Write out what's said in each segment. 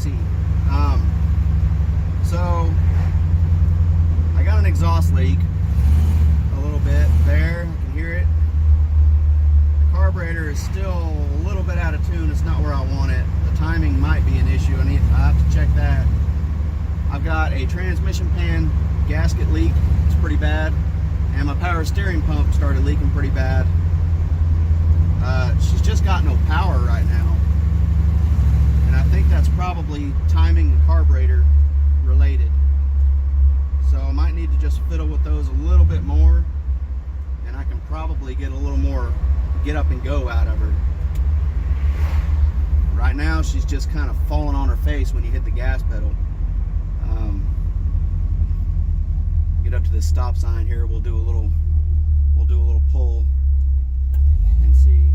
AC. So I got an exhaust leak a little bit there. I can hear it. The carburetor is still a little bit out of tune. It's not where I want it. The timing might be an issue. I have to check that. I've got a transmission pan gasket leak. It's pretty bad. And my power steering pump started leaking pretty bad. She's just got no power right now. And I think that's probably timing and carburetor related. So I might need to just fiddle with those a little bit more, and I can probably get a little more get up and go out of her. Right now she's just kind of falling on her face when you hit the gas pedal. Get up to this stop sign here, we'll do a little pull and see.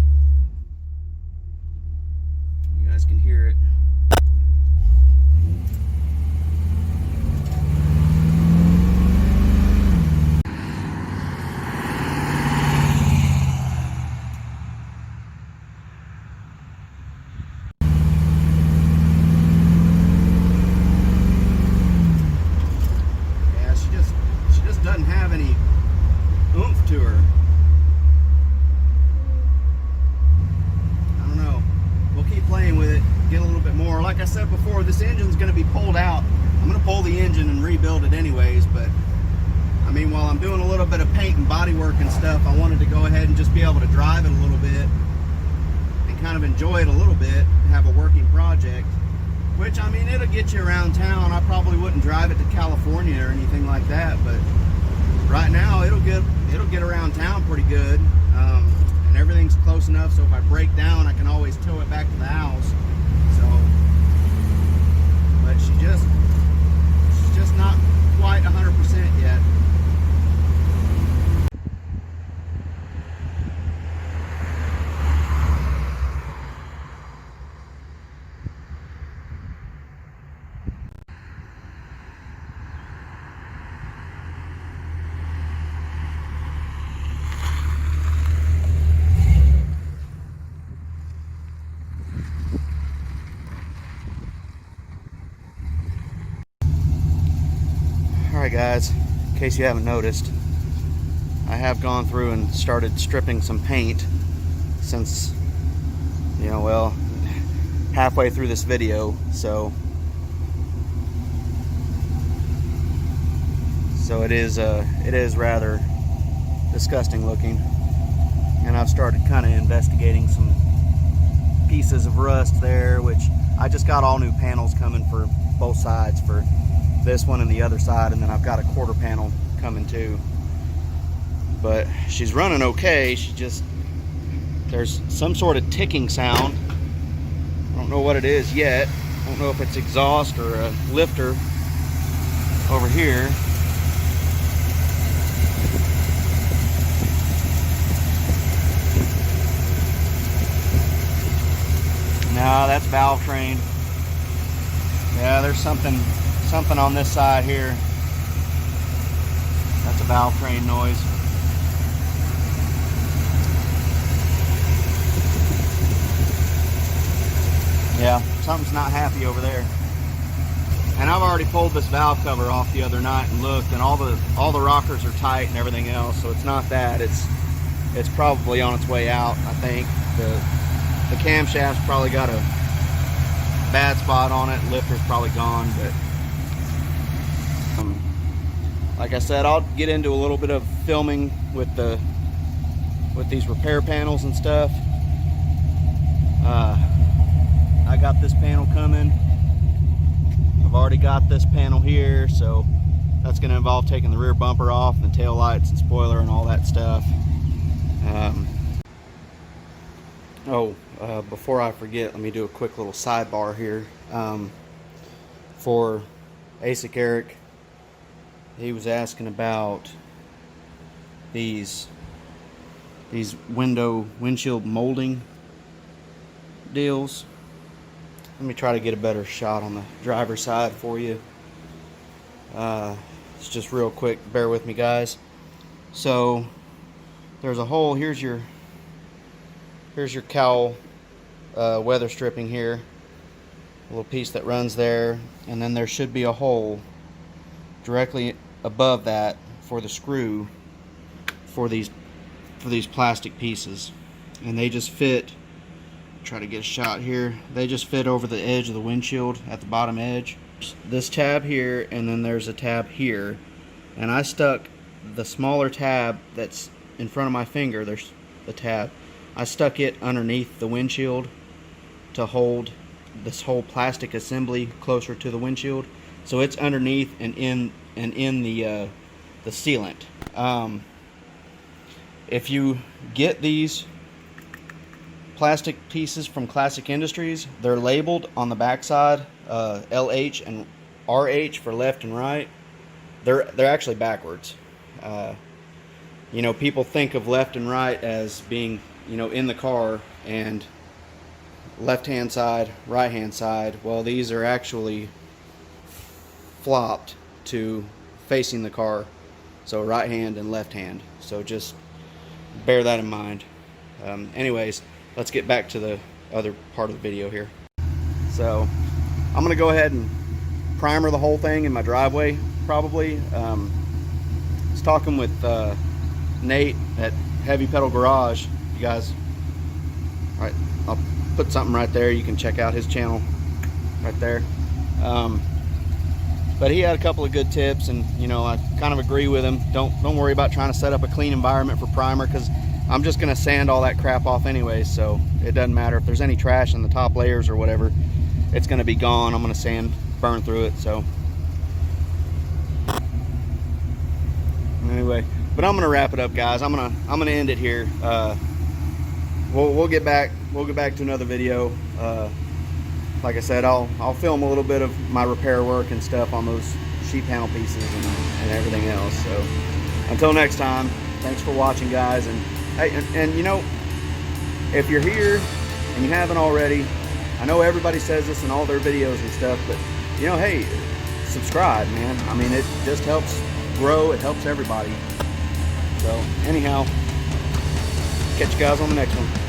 You guys can hear it. Doesn't have any oomph to her. I don't know. We'll keep playing with it, get a little bit more. Like I said before, this engine's going to be pulled out. I'm going to pull the engine and rebuild it anyways, but I mean, while I'm doing a little bit of paint and body work and stuff, I wanted to go ahead and just be able to drive it a little bit and kind of enjoy it a little bit, have a working project. Which, I mean, it'll get you around town. I probably wouldn't drive it to California or anything like that, but right now it'll get around town pretty good, and everything's close enough so if I break down I can always tow it back to the house. So, but she's just not quite 100% yet. Alright guys, in case you haven't noticed, I have gone through and started stripping some paint since, you know, well, halfway through this video, so it is rather disgusting looking, and I've started kind of investigating some pieces of rust there, which I just got all new panels coming for both sides, for this one and the other side, and then I've got a quarter panel coming too. But she's running okay. There's some sort of ticking sound. I don't know what it is yet. I don't know if it's exhaust or a lifter over here. No, that's valve train. Yeah, there's something on this side here. That's a valve train noise. Yeah, something's not happy over there. And I've already pulled this valve cover off the other night and looked, and all the rockers are tight and everything else, so it's not that. It's probably on its way out, I think. The camshaft's probably got a bad spot on it. Lifter's probably gone, but like I said, I'll get into a little bit of filming with these repair panels and stuff. I got this panel coming. I've already got this panel here, so that's going to involve taking the rear bumper off and the tail lights and spoiler and all that stuff. Before I forget, let me do a quick little sidebar here. For asicerik, he was asking about these windshield molding deals. Let me try to get a better shot on the driver's side for you. It's just real quick, bear with me guys. So there's a hole. Here's your cowl weather stripping here. a little piece that runs there, and then there should be a hole directly above that for the screw for these plastic pieces, and they just fit. Try to get a shot here. They just fit over the edge of the windshield at the bottom edge. This tab here, and then there's a tab here, and I stuck the smaller tab that's in front of my finger. There's the tab. I stuck it underneath the windshield to hold this whole plastic assembly closer to the windshield, so it's underneath and in the sealant. If you get these plastic pieces from Classic Industries, they're labeled on the backside, LH and RH for left and right. They're actually backwards. You know, people think of left and right as being, you know, in the car, and left hand side, right hand side. Well, these are actually flopped to facing the car, so right hand and left hand. So just bear that in mind. Anyways, let's get back to the other part of the video here. So I'm gonna go ahead and primer the whole thing in my driveway probably. I was talking with Nate at Heavy Pedal Garage. You guys, all right, I'll put something right there. You can check out his channel right there. But he had a couple of good tips, and you know, I kind of agree with him. Don't worry about trying to set up a clean environment for primer, because I'm just gonna sand all that crap off anyway, so it doesn't matter if there's any trash in the top layers or whatever. It's gonna be gone. I'm gonna burn through it. So anyway, but I'm gonna wrap it up, guys. I'm gonna end it here. We'll get back to another video. Like I said, I'll film a little bit of my repair work and stuff on those sheet panel pieces and everything else. So until next time, thanks for watching, guys. And hey, and you know, if you're here and you haven't already, I know everybody says this in all their videos and stuff, but you know, hey, subscribe, man. I mean, it just helps grow. It helps everybody. So anyhow, catch you guys on the next one.